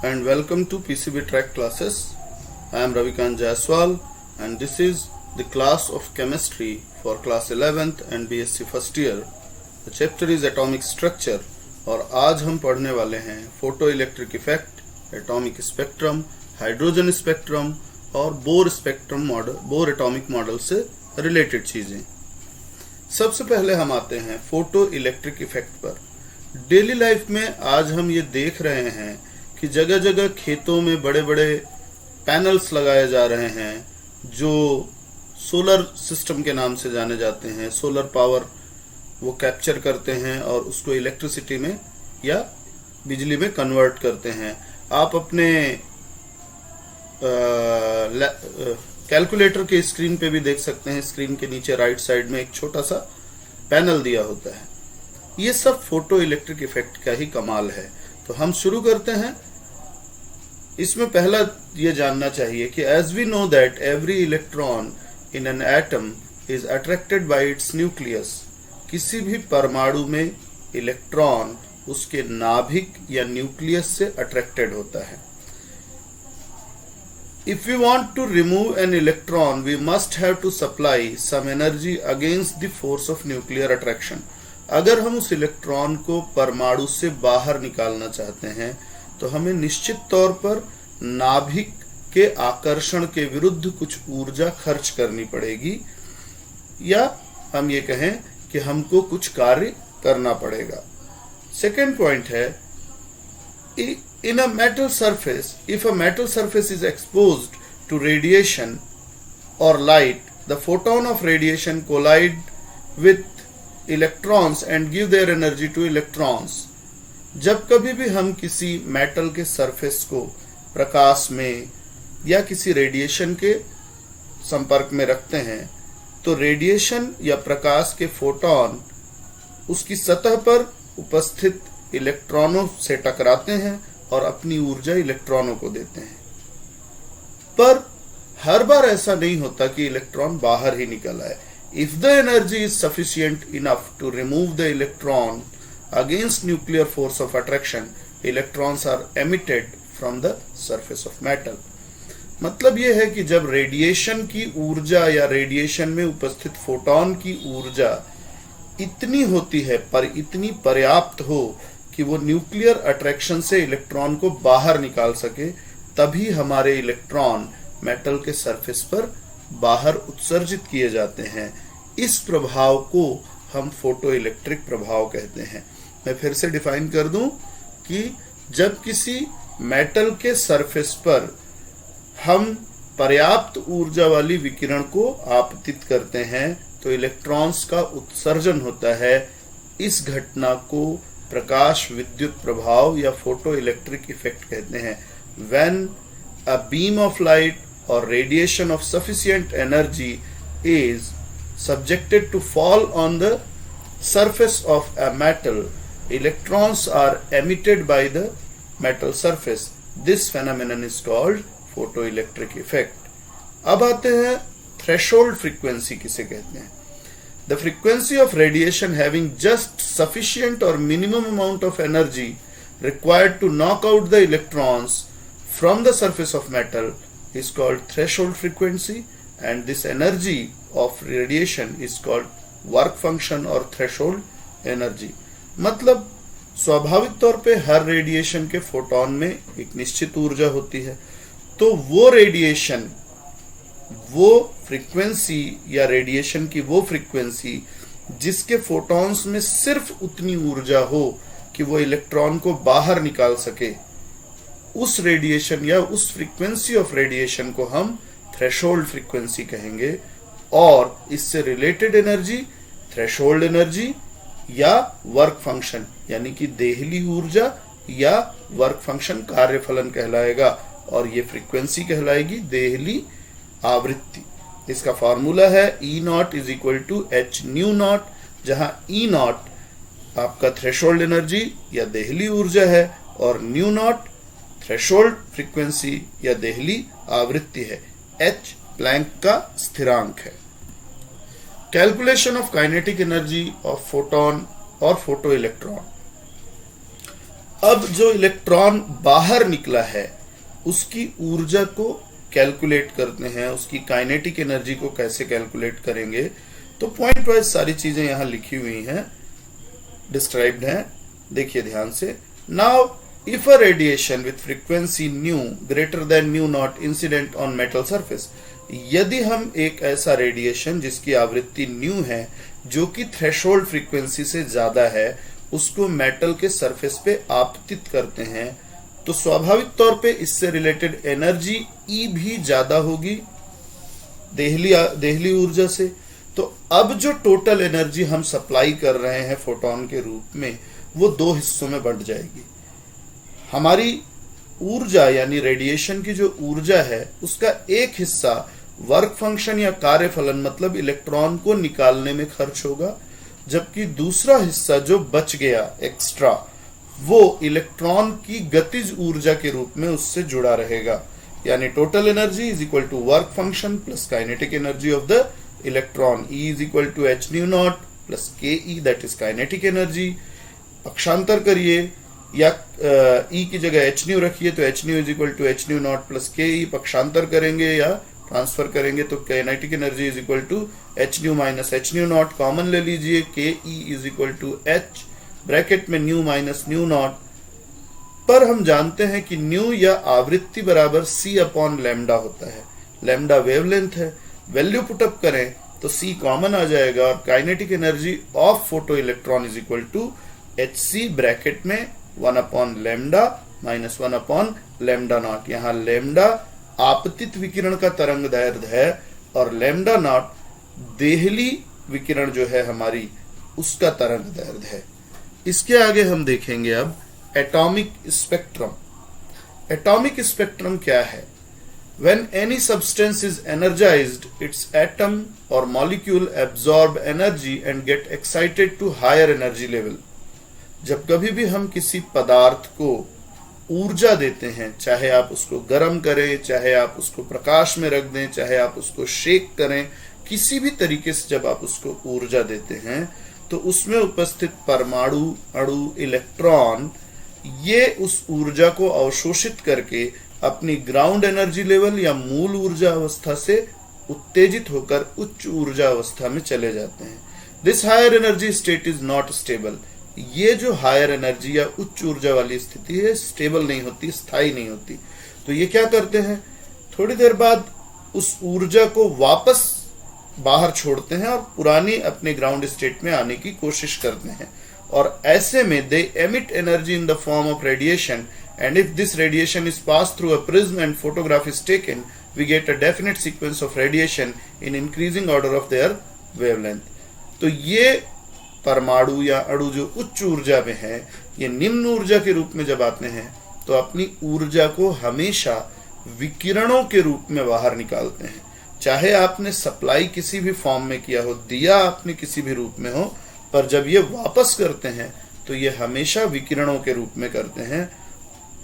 and welcome to PCB track classes. I am Ravikant Jaiswal and this is the class of chemistry for class 11th and BSc first year. The chapter is atomic structure और आज हम पढ़ने वाले हैं photo electric effect, atomic spectrum, hydrogen spectrum और bore atomic model से related चीजें। सबसे पहले हम आते हैं फोटो इलेक्ट्रिक इफेक्ट पर। डेली लाइफ में आज हम ये देख रहे हैं कि जगह जगह खेतों में बड़े बड़े पैनल्स लगाए जा रहे हैं जो सोलर सिस्टम के नाम से जाने जाते हैं। सोलर पावर वो कैप्चर करते हैं और उसको इलेक्ट्रिसिटी में या बिजली में कन्वर्ट करते हैं। आप अपने कैलकुलेटर के स्क्रीन पे भी देख सकते हैं, स्क्रीन के नीचे राइट साइड में एक छोटा सा पैनल दिया होता है। ये सब फोटो इलेक्ट्रिक इफेक्ट का ही कमाल है। तो हम शुरू करते हैं। इसमें पहला ये जानना चाहिए कि as we know that every electron in an atom is attracted by its nucleus. किसी भी परमाणु में इलेक्ट्रॉन उसके नाभिक या न्यूक्लियस से अट्रैक्टेड होता है। If we want to remove an electron, we must have to supply some energy against the force of nuclear attraction. अगर हम उस इलेक्ट्रॉन को परमाणु से बाहर निकालना चाहते हैं तो हमें निश्चित तौर पर नाभिक के आकर्षण के विरुद्ध कुछ ऊर्जा खर्च करनी पड़ेगी, या हम ये कहें कि हमको कुछ कार्य करना पड़ेगा। सेकेंड पॉइंट है, in a metal surface, if a metal surface is exposed to radiation or light, the photon of radiation collide with electrons and give their energy to electrons. जब कभी भी हम किसी मेटल के सरफेस को प्रकाश में या किसी रेडिएशन के संपर्क में रखते हैं तो रेडिएशन या प्रकाश के फोटॉन उसकी सतह पर उपस्थित इलेक्ट्रॉनों से टकराते हैं और अपनी ऊर्जा इलेक्ट्रॉनों को देते हैं। पर हर बार ऐसा नहीं होता कि इलेक्ट्रॉन बाहर ही निकल आए। If the energy is sufficient enough to remove the electron against nuclear force of attraction, electrons are emitted from the surface of metal. मतलब यह है कि जब रेडिएशन की ऊर्जा या रेडिएशन में उपस्थित फोटॉन की ऊर्जा इतनी होती है पर इतनी पर्याप्त हो कि वो न्यूक्लियर अट्रैक्शन से इलेक्ट्रॉन को बाहर निकाल सके, तभी हमारे इलेक्ट्रॉन मेटल के सरफेस पर बाहर उत्सर्जित किए जाते हैं। इस प्रभाव को हम फोटो इलेक्ट्रिक प्रभाव कहते हैं। मैं फिर से डिफाइन कर दूं कि जब किसी मेटल के सरफेस पर हम पर्याप्त ऊर्जा वाली विकिरण को आपतित करते हैं तो इलेक्ट्रॉन्स का उत्सर्जन होता है। इस घटना को प्रकाश विद्युत प्रभाव या फोटो इलेक्ट्रिक इफेक्ट कहते हैं। When a beam of light or radiation of sufficient energy is subjected to fall on the surface of a metal, electrons are emitted by the metal surface. This phenomenon is called photoelectric effect. अब आते हैं threshold frequency किसे कहते हैं। The frequency of radiation having just sufficient or minimum amount of energy required to knock out the electrons from the surface of metal is called threshold frequency, and this energy of radiation is called work function or threshold energy. मतलब स्वाभाविक तौर पे हर radiation के photon में एक निश्चित ऊर्जा होती है, तो वो रेडिएशन वो फ्रीक्वेंसी या रेडिएशन की वो फ्रीक्वेंसी जिसके फोटॉन्स में सिर्फ उतनी ऊर्जा हो कि वो इलेक्ट्रॉन को बाहर निकाल सके, उस रेडिएशन या उस फ्रीक्वेंसी ऑफ रेडिएशन को हम थ्रेशोल्ड फ्रीक्वेंसी कहेंगे। और इससे रिलेटेड एनर्जी थ्रेशोल्ड एनर्जी या वर्क फंक्शन यानी कि देहली ऊर्जा या वर्क फंक्शन कार्यफलन कहलाएगा, और ये फ्रीक्वेंसी कहलाएगी देहली आवृत्ति। इसका फॉर्मूला है E0 is equal to h nu naught, जहां E0 आपका थ्रेशोल्ड एनर्जी या देहली ऊर्जा है और न्यू नॉट थ्रेशोल्ड फ्रीक्वेंसी या देहली आवृत्ति है। H प्लैंक का स्थिरांक है। Calculation of kinetic energy of photon और फोटो इलेक्ट्रॉन। अब जो इलेक्ट्रॉन बाहर निकला है उसकी ऊर्जा को कैलकुलेट करते हैं, उसकी काइनेटिक एनर्जी को कैसे कैलकुलेट करेंगे। तो पॉइंट वाइज सारी चीजें यहां लिखी हुई हैं, डिस्क्राइब्ड हैं, देखिए ध्यान से। Now if a radiation with frequency new greater than new not incident on metal surface, यदि हम एक ऐसा रेडिएशन जिसकी आवृत्ति न्यू है जो कि थ्रेशोल्ड फ्रीक्वेंसी से ज्यादा है उसको मेटल के सरफेस पे आपतित करते हैं तो स्वाभाविक तौर पे इससे रिलेटेड एनर्जी ई भी ज्यादा होगी देहली ऊर्जा से। तो अब जो टोटल एनर्जी हम सप्लाई कर रहे हैं फोटोन के रूप में वो दो हिस्सों में बढ़ जाएगी। हमारी ऊर्जा यानी रेडिएशन की जो ऊर्जा है उसका एक हिस्सा वर्क फंक्शन या कार्यफलन मतलब इलेक्ट्रॉन को निकालने में खर्च होगा, जबकि दूसरा हिस्सा जो बच गया एक्स्ट्रा वो इलेक्ट्रॉन की गतिज ऊर्जा के रूप में उससे जुड़ा रहेगा। यानी total energy is equal to work function plus kinetic energy of the electron, E is equal to h nu naught plus K E that is kinetic energy. पक्षांतर करिए या E की जगह एच न्यू रखिए तो h nu is equal to h nu naught plus K E, पक्षांतर करेंगे या ट्रांसफर करेंगे तो kinetic energy is equal to h nu minus h nu naught, common ले लीजिए, K E is equal to h bracket में nu minus nu naught. पर हम जानते हैं कि न्यू या आवृत्ति बराबर सी अपॉन लैम्डा होता है, लैम्डा वेवलेंथ है, वैल्यू पुटअप करें तो सी कॉमन आ जाएगा और kinetic energy of photo electron is equal to h c bracket में 1 upon lambda minus 1 upon lambda naught. यहाँ लैम्डा आपतित विकिरण का तरंग दैर्ध्य है और लैम्डा नॉट देहली विकिरण जो है हमारी उसका तरंग दैर्ध्य है। इसके आगे हम देखेंगे अब एटॉमिक स्पेक्ट्रम। एटॉमिक स्पेक्ट्रम क्या है? When any substance is energized, its atom or molecule absorb energy and get excited to higher energy level. जब कभी भी हम किसी पदार्थ को ऊर्जा देते हैं, चाहे आप उसको गर्म करें, चाहे आप उसको प्रकाश में रख दें, चाहे आप उसको शेक करें, किसी भी तरीके से जब आप उसको ऊर्जा देते हैं तो उसमें उपस्थित परमाणु, अणु, इलेक्ट्रॉन ये उस ऊर्जा को अवशोषित करके अपनी ग्राउंड एनर्जी लेवल या मूल ऊर्जा अवस्था से उत्तेजित होकर उच्च ऊर्जा अवस्था में चले जाते हैं। This higher energy state is not stable. ये जो हायर एनर्जी या उच्च ऊर्जा वाली स्थिति है स्टेबल नहीं होती, स्थायी नहीं होती। तो ये क्या करते हैं, थोड़ी देर बाद उस ऊर्जा को वापस बाहर छोड़ते हैं और पुरानी अपने ग्राउंड स्टेट में आने की कोशिश करते हैं। और ऐसे में दे emit energy in the form of radiation, and if this radiation is passed through a prism and photograph is taken, we get a definite sequence of radiation in increasing order of their wavelength. तो ये परमाणु या अणु जो उच्च ऊर्जा में है, ये निम्न ऊर्जा के रूप में जब आते हैं तो अपनी ऊर्जा को हमेशा विकिरणों के रूप में बाहर निकालते हैं। चाहे आपने सप्लाई किसी भी फॉर्म में किया हो, दिया आपने किसी भी रूप में हो, पर जब ये वापस करते हैं तो ये हमेशा विकिरणों के रूप में करते हैं।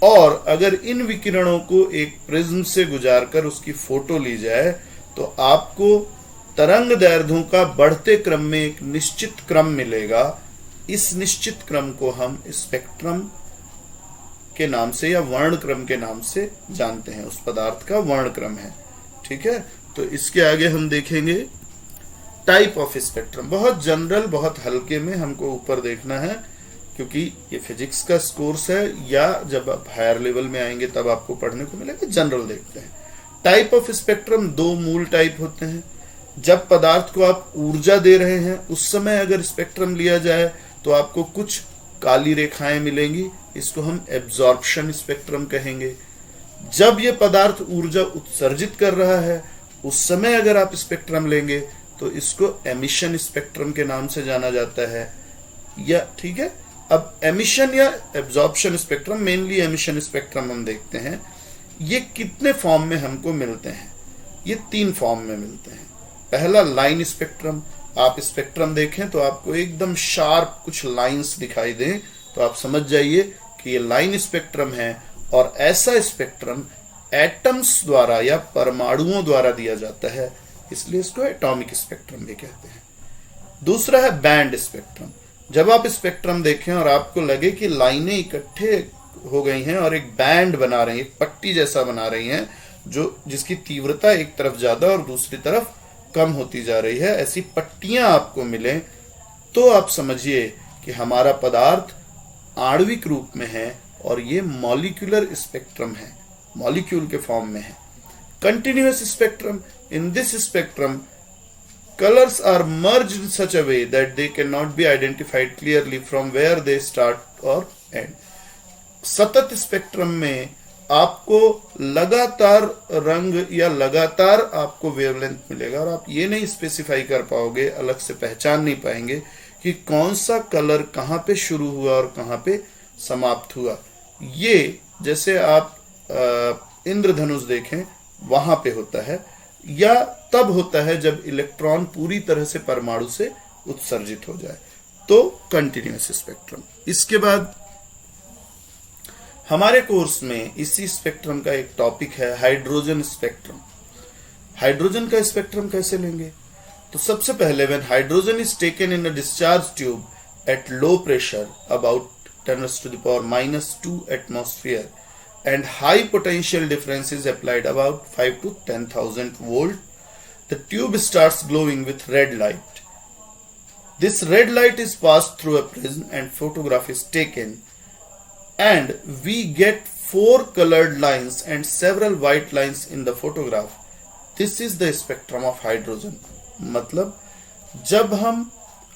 और अगर इन विकिरणों को एक प्रिज्म से गुजारकर उसकी फोटो ली जाए तो आपको तरंग दैर्ध्यों का बढ़ते क्रम में एक निश्चित क्रम मिलेगा। इस निश्चित क्रम को हम स्पेक्ट्रम के नाम से या वर्ण क्रम के नाम से जानते हैं, उस पदार्थ का वर्ण क्रम है। ठीक है, तो इसके आगे हम देखेंगे टाइप ऑफ स्पेक्ट्रम। बहुत जनरल, बहुत हल्के में हमको ऊपर देखना है क्योंकि ये फिजिक्स का कोर्स है, या जब आप हायर लेवल में आएंगे तब आपको पढ़ने को मिलेगा। जनरल देखते हैं। टाइप ऑफ स्पेक्ट्रम दो मूल टाइप होते हैं। जब पदार्थ को आप ऊर्जा दे रहे हैं उस समय अगर स्पेक्ट्रम लिया जाए तो आपको कुछ काली रेखाएं मिलेंगी, इसको हम एब्जॉर्प्शन स्पेक्ट्रम कहेंगे। जब ये पदार्थ ऊर्जा उत्सर्जित कर रहा है उस समय अगर आप स्पेक्ट्रम लेंगे तो इसको एमिशन स्पेक्ट्रम के नाम से जाना जाता है। या ठीक है, अब एमिशन या absorption spectrum, mainly emission spectrum हम देखते हैं। ये कितने फॉर्म में हमको मिलते हैं? ये 3 फॉर्म में मिलते हैं। पहला लाइन स्पेक्ट्रम। आप स्पेक्ट्रम देखें तो आपको एकदम शार्प कुछ लाइंस दिखाई दें तो आप समझ जाइए कि ये लाइन स्पेक्ट्रम है। और ऐसा स्पेक्ट्रम एटम्स द्वारा या परमाणुओं द्वारा दिया जाता है, इसलिए इसको एटॉमिक स्पेक्ट्रम भी कहते हैं। दूसरा है बैंड स्पेक्ट्रम। जब आप स्पेक्ट्रम देखें और आपको लगे कि लाइनें इकट्ठे हो गई हैं और एक बैंड बना रही हैं, एक पट्टी जैसा बना रही हैं, जिसकी तीव्रता एक तरफ ज्यादा और दूसरी तरफ कम होती जा रही है, ऐसी पट्टियां आपको मिले, तो आप समझिए कि हमारा पदार्थ आणविक रूप में है और ये मॉलिक्यूलर स्पेक्ट्रम है, मॉलिक्यूल के फॉर्म में है। Continuous spectrum, in this spectrum colors are merged in such a way that they cannot be identified clearly from where they start or end. सतत स्पेक्ट्रम में आपको लगातार रंग या लगातार आपको वेवलेंथ मिलेगा और आप ये नहीं स्पेसिफाई कर पाओगे, अलग से पहचान नहीं पाएंगे कि कौन सा कलर कहाँ पे शुरू हुआ और कहाँ पे समाप्त हुआ। ये जैसे आप इंद्रधनुष देखें वहां पे होता है, या तब होता है जब इलेक्ट्रॉन पूरी तरह से परमाणु से उत्सर्जित हो जाए, तो कंटिन्यूअस स्पेक्ट्रम। इसके बाद हमारे कोर्स में इसी स्पेक्ट्रम का एक टॉपिक है हाइड्रोजन स्पेक्ट्रम। हाइड्रोजन का स्पेक्ट्रम कैसे लेंगे? तो सबसे पहले when hydrogen is taken in a discharge tube at low pressure about 10⁻⁻² atmosphere and high potential difference is applied about 5 to 10,000 volt, the tube starts glowing with red light. This red light is passed through a prism and photograph is taken, and we get 4 colored lines and several white lines in the photograph. This is the spectrum of hydrogen. मतलब जब हम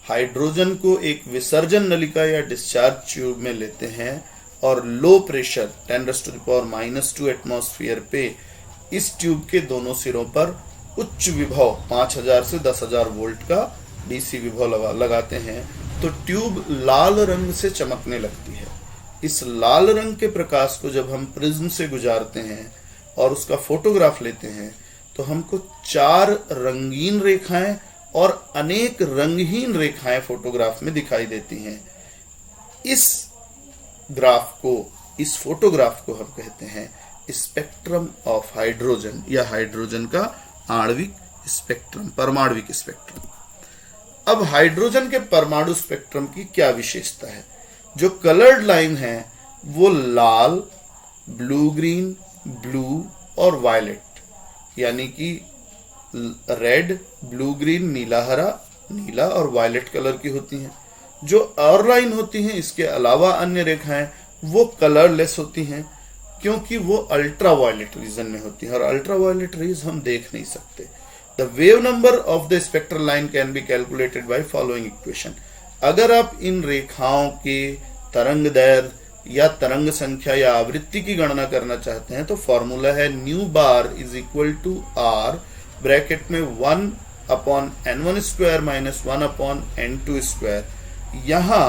hydrogen को एक विसर्जन नलिका या discharge tube में लेते हैं और लो प्रेशर 10⁻⁻² एटमॉस्फेयर पे इस ट्यूब के दोनों सिरों पर उच्च विभव 5000 से 10,000 वोल्ट का डीसी विभव लगाते हैं, तो ट्यूब लाल रंग से चमकने लगती है। इस लाल रंग के प्रकाश को जब हम प्रिज्म से गुजारते हैं और उसका फोटोग्राफ लेते हैं, तो हमको 4 रंगीन रेखाएं और अनेक रंगहीन रेखाएं फोटोग्राफ में दिखाई देती हैं। इस ग्राफ को, इस फोटोग्राफ को हम कहते हैं स्पेक्ट्रम ऑफ हाइड्रोजन, या हाइड्रोजन का आणविक स्पेक्ट्रम, परमाणुविक स्पेक्ट्रम। अब हाइड्रोजन के परमाणु स्पेक्ट्रम की क्या विशेषता है? जो कलर्ड लाइन है वो लाल, ब्लू ग्रीन, ब्लू और वायलेट, यानी कि रेड, ब्लू ग्रीन, नीला हरा, नीला और वायलेट कलर की होती हैं। जो और लाइन होती हैं, इसके अलावा अन्य रेखाएं, वो कलरलेस होती हैं, क्योंकि वो अल्ट्रा वायलेट रीजन में होती हैं और अल्ट्रा वायलेट रेज हम देख नहीं सकते। The wave number of the spectral line can be calculated by following equation. अगर आप इन रेखाओं के तरंग दैर्घ्य या तरंग संख्या या आवृत्ति की गणना करना चाहते हैं, तो फॉर्मूला है nu bar is equal to R bracket में 1/n1² - 1/n2²। यहाँ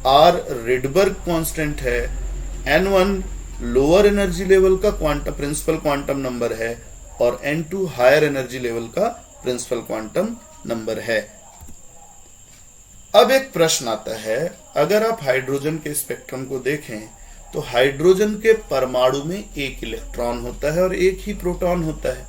R रिडबर्ग कांस्टेंट है, N1 लोअर एनर्जी लेवल का प्रिंसिपल क्वांटम नंबर है और N2 हायर एनर्जी लेवल का प्रिंसिपल क्वांटम नंबर है। अब एक प्रश्न आता है, अगर आप हाइड्रोजन के स्पेक्ट्रम को देखें तो हाइड्रोजन के परमाणु में एक इलेक्ट्रॉन होता है और एक ही प्रोटॉन होता है।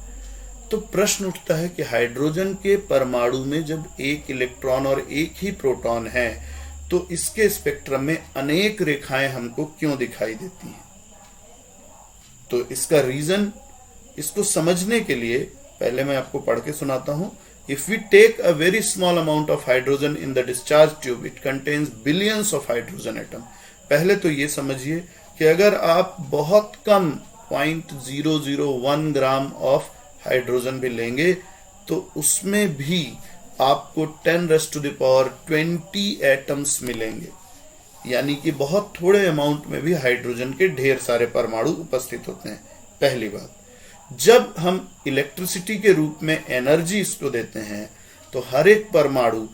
तो प्रश्न उठता है कि हाइड्रोजन के परमाणु में जब एक इलेक्ट्रॉन और एक ही प्रोटॉन है, तो इसके स्पेक्ट्रम में अनेक रेखाएं हमको क्यों दिखाई देती हैं? तो इसका रीजन, इसको समझने के लिए पहले मैं आपको पढ़ के सुनाता हूं। If we take a very small amount of hydrogen in the discharge tube, it contains billions of hydrogen atom. पहले तो ये समझिए कि अगर आप बहुत कम 0.001 ग्राम ऑफ हाइड्रोजन भी लेंगे तो उसमें भी आपको 10⁻20 एटम्स मिलेंगे, यानी कि बहुत थोड़े अमाउंट में भी हाइड्रोजन के ढेर सारे परमाणु उपस्थित होते हैं। पहली बात, जब हम इलेक्ट्रिसिटी के रूप में एनर्जी इसको देते हैं तो हर एक परमाणु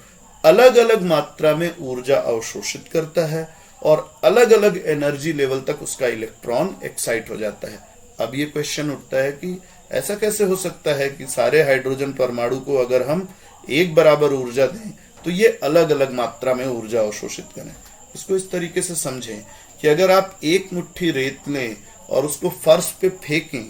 अलग अलग मात्रा में ऊर्जा अवशोषित करता है और अलग अलग एनर्जी लेवल तक उसका इलेक्ट्रॉन एक्साइट हो जाता है। अब ये क्वेश्चन उठता है कि ऐसा कैसे हो सकता है कि सारे हाइड्रोजन परमाणु को अगर हम एक बराबर ऊर्जा दें तो ये अलग अलग मात्रा में ऊर्जा अवशोषित करें। इसको इस तरीके से समझें कि अगर आप एक मुट्ठी रेत लें और उसको फर्श पे फेंकें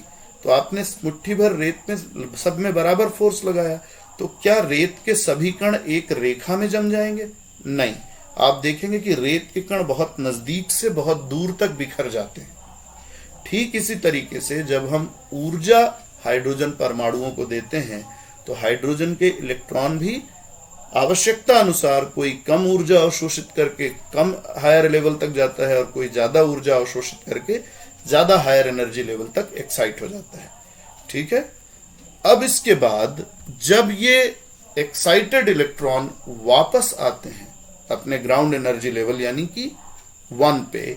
तो आपने मुट्ठी भर रेत में सब में बराबर फोर्स लगाया, तो क्या रेत के सभी कण एक रेखा में जम जाएंगे? नहीं, आप देखेंगे कि रेत के कण बहुत नजदीक से बहुत दूर तक बिखर जाते हैं। ठीक इसी तरीके से जब हम ऊर्जा हाइड्रोजन परमाणुओं को देते हैं तो हाइड्रोजन के इलेक्ट्रॉन भी आवश्यकता अनुसार कोई कम ऊर्जा अवशोषित करके कम हायर लेवल तक जाता है और कोई ज्यादा ऊर्जा अवशोषित करके ज्यादा हायर एनर्जी लेवल तक एक्साइट हो जाता है। ठीक है, अब इसके बाद जब ये एक्साइटेड इलेक्ट्रॉन वापस आते हैं अपने ग्राउंड एनर्जी लेवल यानी कि 1 पे,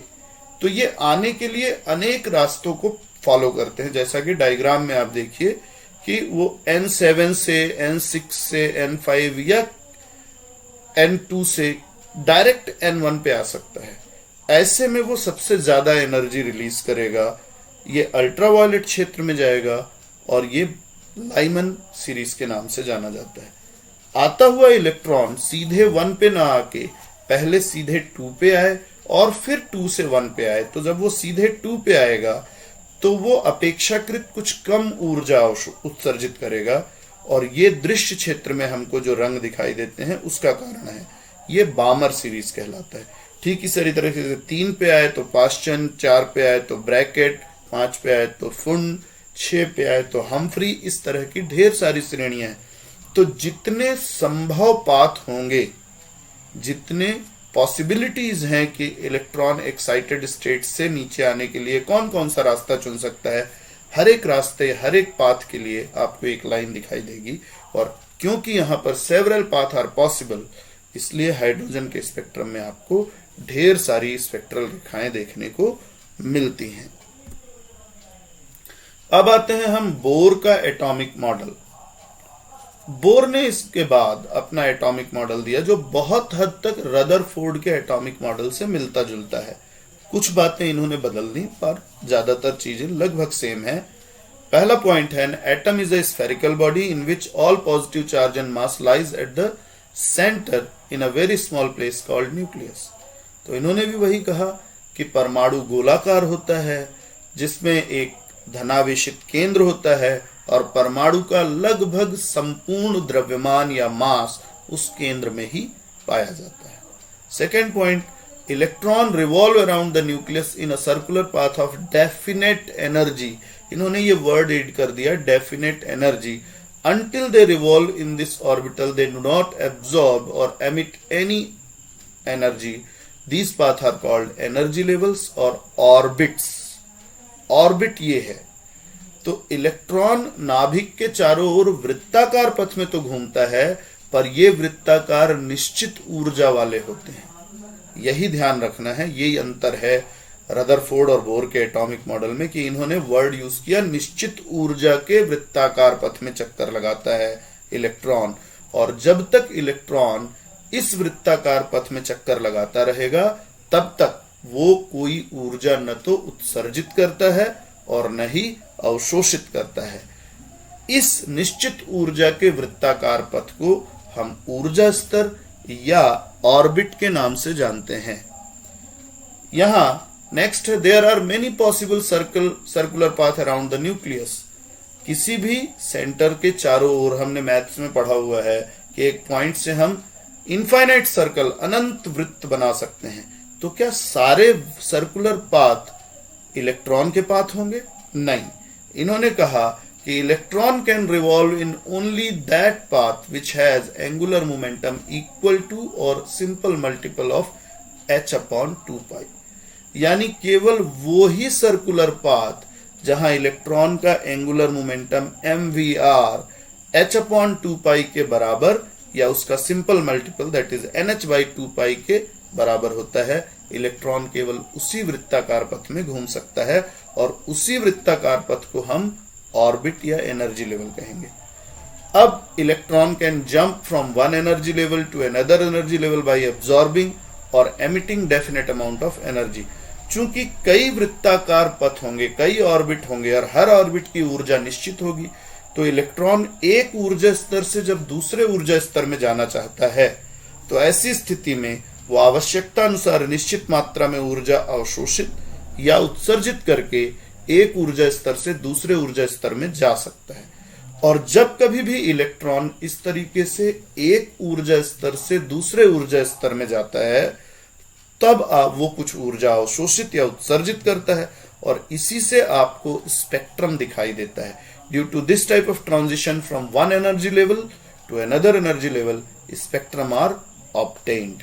तो ये आने के लिए अनेक रास्तों को फॉलो करते हैं। जैसा कि डायग्राम में आप देखिए कि वो N7 से N6 से N5 या N2 से डायरेक्ट N1 पे आ सकता है। ऐसे में वो सबसे ज्यादा एनर्जी रिलीज करेगा, ये अल्ट्रावायलेट क्षेत्र में जाएगा और ये लाइमन सीरीज के नाम से जाना जाता है। आता हुआ इलेक्ट्रॉन सीधे 1 पे ना आके पहले सीधे 2 पे आए और फिर 2 से 1 पे आए, तो जब वो सीधे 2 पे आएगा तो वो अपेक्षाकृत कुछ कम ऊर्जा उत्सर्जित करेगा और ये दृश्य क्षेत्र में हमको जो रंग दिखाई देते हैं उसका कारण है। ये बामर सीरीज कहलाता है। ठीक इसी तरीके से 3 पे आए तो पास्चन, 4 पे आए तो ब्रैकेट, 5 पे आए तो फुंड, 6 पे आए तो हम्फ्री, इस तरह की ढेर सारी श्रेणियां हैं। तो जितने संभव पाथ होंगे, जितने पॉसिबिलिटीज हैं कि इलेक्ट्रॉन एक्साइटेड स्टेट से नीचे आने के लिए कौन कौन सा रास्ता चुन सकता है, हर एक रास्ते, हर एक पाथ के लिए आपको एक लाइन दिखाई देगी। और क्योंकि यहां पर सेवरल पाथ आर पॉसिबल, इसलिए हाइड्रोजन के स्पेक्ट्रम में आपको ढेर सारी स्पेक्ट्रल रेखाएं देखने को मिलती हैं। अब आते हैं हम बोर का एटॉमिक मॉडल। बोर ने इसके बाद अपना एटॉमिक मॉडल दिया जो बहुत हद तक रदरफोर्ड के एटॉमिक मॉडल से मिलता जुलता है। कुछ बातें इन्होंने बदल दी पर ज्यादातर चीजें लगभग सेम है। पहला पॉइंट है, atom is a spherical body in which all positive charge and mass lies at the centre in a very small place called nucleus. तो इन्होंने भी वही कहा कि परमाणु गोलाकार होता है जिसमें एक धनावेशित केंद्र होता है और परमाणु का लगभग संपूर्ण द्रव्यमान या मास उस केंद्र में ही पाया जाता है। Second point, electron revolve around the nucleus in a circular path of definite energy. इन्होंने ये वर्ड एड कर दिया, definite energy. Until they revolve in this orbital, they do not absorb or emit any energy. These paths are called energy levels or orbits. Orbit ये है। तो electron नाभिक के चारों ओर वृत्ताकार पथ में तो घूमता है, पर ये वृत्ताकार निश्चित ऊर्जा वाले होते हैं। यही ध्यान रखना है, यही अंतर है रदरफोर्ड और बोर के एटॉमिक मॉडल में कि इन्होंने वर्ड यूज किया निश्चित ऊर्जा के वृत्ताकार पथ में चक्कर लगाता है इलेक्ट्रॉन, और जब तक इलेक्ट्रॉन इस वृत्ताकार पथ में चक्कर लगाता रहेगा तब तक वो कोई ऊर्जा न तो उत्सर्जित करता है और न ही अवशोषित करता है। इस निश्चित ऊर्जा के वृत्ताकार पथ को हम ऊर्जा स्तर या ऑर्बिट के नाम से जानते हैं। यहां नेक्स्ट है, there are many possible circular path around the nucleus. किसी भी सेंटर के चारों ओर, हमने मैथ्स में पढ़ा हुआ है कि एक पॉइंट से हम इनफाइनाइट सर्कल, अनंत वृत्त बना सकते हैं। तो क्या सारे सर्कुलर पाथ इलेक्ट्रॉन के पाथ होंगे? नहीं। इन्होंने कहा कि electron can revolve in only that path which has angular momentum equal to और सिंपल मल्टीपल ऑफ h/2π। यानी केवल वो ही सर्कुलर पाथ जहां इलेक्ट्रॉन का एंगुलर मोमेंटम mvr h/2π के बराबर या उसका simple multiple that is nh/2π के बराबर होता है, इलेक्ट्रॉन केवल उसी वृत्ताकार पथ में घूम सकता है और उसी वृत्ताकार पथ को हम ऑर्बिट या एनर्जी लेवल कहेंगे। अब electron can jump from one energy level to another energy level by absorbing और emitting definite amount of energy. चूंकि कई वृत्ताकार पथ होंगे, कई ऑर्बिट होंगे और हर ऑर्बिट की ऊर्जा निश्चित होगी, तो इलेक्ट्रॉन एक ऊर्जा स्तर से जब दूसरे ऊर्जा स्तर में जाना चाहता है तो ऐसी स्थिति में वो आवश्यकता अनुसार निश्चित मात्रा में ऊर्जा अवशोषित या उत्सर्जित करके एक ऊर्जा स्तर से दूसरे ऊर्जा स्तर में जा सकता है। और जब कभी भी इलेक्ट्रॉन इस तरीके से एक ऊर्जा स्तर से दूसरे ऊर्जा स्तर में जाता है तब वो कुछ ऊर्जा अवशोषित या उत्सर्जित करता है और इसी से आपको स्पेक्ट्रम दिखाई देता है। Due to this type of transition from one energy level to another energy level spectrum are obtained.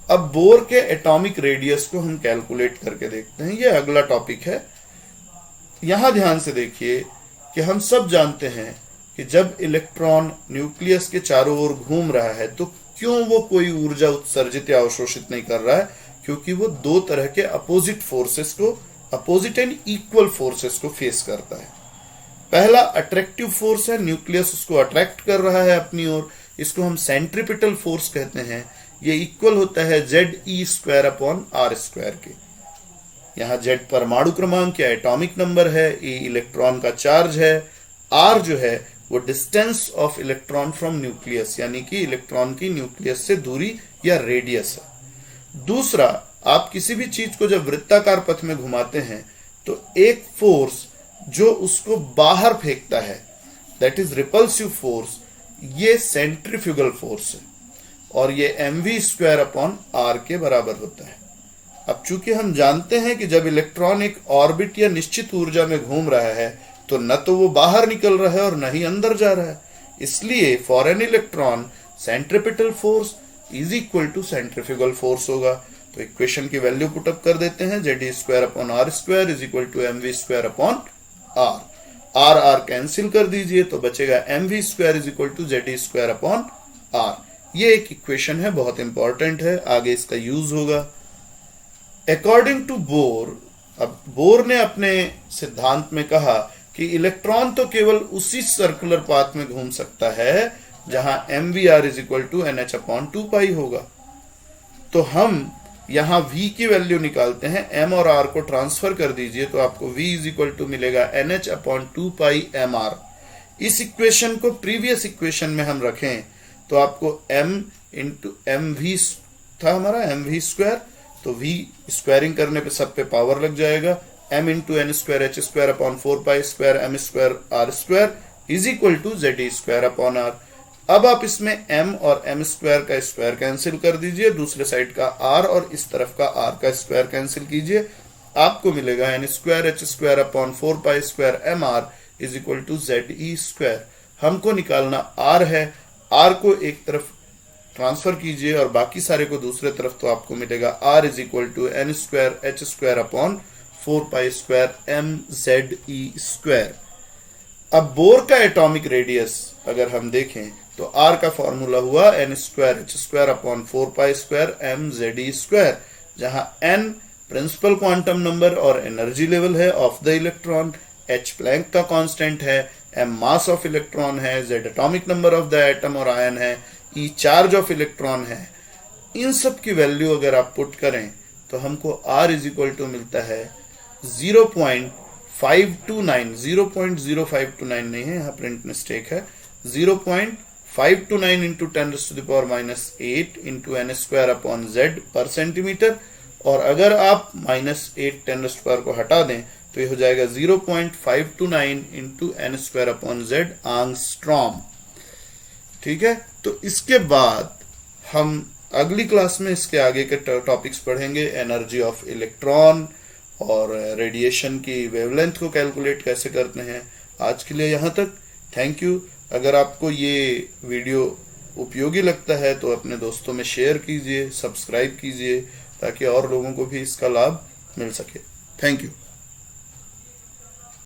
अब बोर के एटॉमिक रेडियस को हम कैलकुलेट करके देखते हैं, ये अगला टॉपिक है। यहां ध्यान से देखिए कि हम सब जानते हैं कि जब इलेक्ट्रॉन न्यूक्लियस के चारों ओर घूम रहा है तो क्यों वो कोई ऊर्जा उत्सर्जित या अवशोषित नहीं कर रहा है, क्योंकि वो दो तरह के अपोजिट एंड इक्वल फोर्सेस को फेस करता है। पहला अट्रैक्टिव फोर्स है, न्यूक्लियस उसको अट्रैक्ट कर रहा है अपनी ओर, इसको हम सेंट्रिपिटल फोर्स कहते हैं। ये इक्वल होता है Ze²/r² के। यहाँ Z परमाणु क्रमांक या एटॉमिक नंबर है, E इलेक्ट्रॉन का चार्ज है, R जो है वो distance of electron from nucleus यानी कि इलेक्ट्रॉन की न्यूक्लियस से दूरी या रेडियस है। दूसरा, आप किसी भी चीज को जब वृत्ताकार पथ में घुमाते हैं तो एक फोर्स जो उसको बाहर फेंकता है, दैट इज रिपल्सिव फोर्स, ये सेंट्रीफ्यूगल फोर्स है और ये mv²/r के बराबर होता है। अब चूंकि हम जानते हैं कि जब इलेक्ट्रॉन एक ऑर्बिट या निश्चित ऊर्जा में घूम रहा है तो न तो वो बाहर निकल रहा है और न ही अंदर जा रहा है, इसलिए for an electron centripetal force is equal to centrifugal force होगा। तो इक्वेशन की वैल्यू पुटअप कर देते हैं, Ze²/r² is equal to mv²/r। r cancel कर दीजिए तो बचेगा mv² is equal to Ze²/r। ये एक इक्वेशन है, बहुत इंपॉर्टेंट है, आगे इसका यूज होगा। अकॉर्डिंग टू बोर, अब बोर ने अपने सिद्धांत में कहा कि इलेक्ट्रॉन तो केवल उसी सर्कुलर पाथ में घूम सकता है जहां mvr is equal to nh/2π होगा। तो हम यहां v की वैल्यू निकालते हैं, m और r को ट्रांसफर कर दीजिए तो आपको v इज इक्वल टू मिलेगा nh/2πmr। इस इक्वेशन को प्रीवियस इक्वेशन में हम रखें तो आपको m इंटू mv था हमारा mv², तो v स्क्वायरिंग करने पे सब पे पावर लग जाएगा, m into n²h²/4π² m²r² is equal to Ze²/r। अब आप इसमें m और m² का स्क्वायर कैंसिल कर दीजिए, दूसरे साइड का r और इस तरफ का r का स्क्वायर कैंसिल कीजिए, आपको मिलेगा n²h²/4π² mr is equal to Ze²। हमको निकालना r है, r को एक तरफ ट्रांसफर कीजिए और बाकी सारे को दूसरे तरफ, तो आपको मिलेगा r is equal to n²h²/4π² mze²। अब बोर का एटॉमिक रेडियस अगर हम देखें तो r का फॉर्मूला हुआ n²h²/4π² mze², जहां n प्रिंसिपल क्वांटम नंबर और एनर्जी लेवल है of the electron, h Planck का कांस्टेंट है, m मास ऑफ इलेक्ट्रॉन है, z atomic number of the atom और आयन है, e चार्ज ऑफ इलेक्ट्रॉन है। इन सब की वैल्यू अगर आप पुट करें तो हमको r इज इक्वल टू मिलता है 0.529, 0.0529 नहीं है, यहाँ प्रिंट मिस्टेक है, 0.529 इंटू 10⁻⁻8 इंटू n² पर सेंटीमीटर, और अगर आप -8 10⁻⁻ को हटा दें तो ये हो जाएगा 0.529 इंटू n² आंगस्ट्रॉम। ठीक है, तो इसके बाद हम अगली क्लास में इसके आगे के टॉपिक्स पढ़ेंगे, एनर्जी ऑफ इलेक्ट्रॉन और रेडिएशन की वेवलेंथ को कैलकुलेट कैसे करते हैं। आज के लिए यहाँ तक, थैंक यू। अगर आपको ये वीडियो उपयोगी लगता है तो अपने दोस्तों में शेयर कीजिए, सब्सक्राइब कीजिए ताकि और लोगों को भी इसका लाभ मिल सके। Thank you.